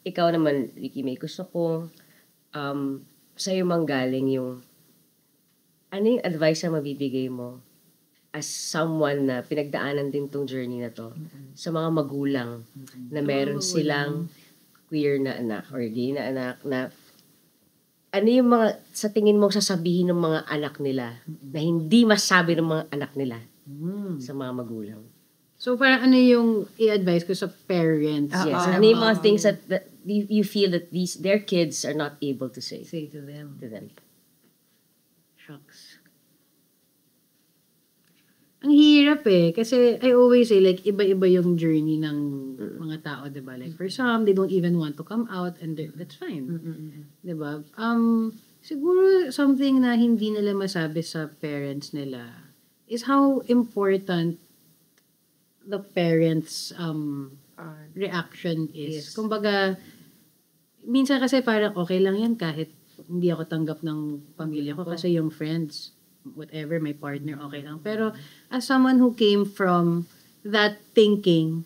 ikaw naman, Ricky May, gusto ko sa'yo manggaling yung ano yung advice na mabibigay mo as someone na pinagdaanan din tong journey na to sa mga magulang na meron silang queer na anak or gay na anak na ano yung mga sa tingin mo sasabihin ng mga anak nila na hindi masabi ng mga anak nila sa mga magulang? So, parang ano yung i-advise ko sa parents? Yes. Ano yung mga things that you feel that their kids are not able to say Say to them. Shucks. Ang hirap kasi I always say, like, iba-iba yung journey ng mga tao, diba? Like, for some, they don't even want to come out and that's fine. Diba? Siguro, something na hindi nila masabi sa parents nila is how important the parents' reaction is. Yes. Kumbaga, minsan kasi parang okay lang yan kahit hindi ako tanggap ng pamilya ko kasi yung friends, whatever, my partner, okay lang. Pero as someone who came from that thinking,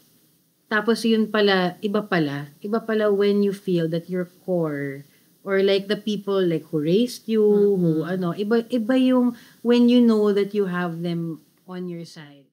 tapos yun pala, iba pala when you feel that your core or like the people like who raised you, who iba yung when you know that you have them on your side.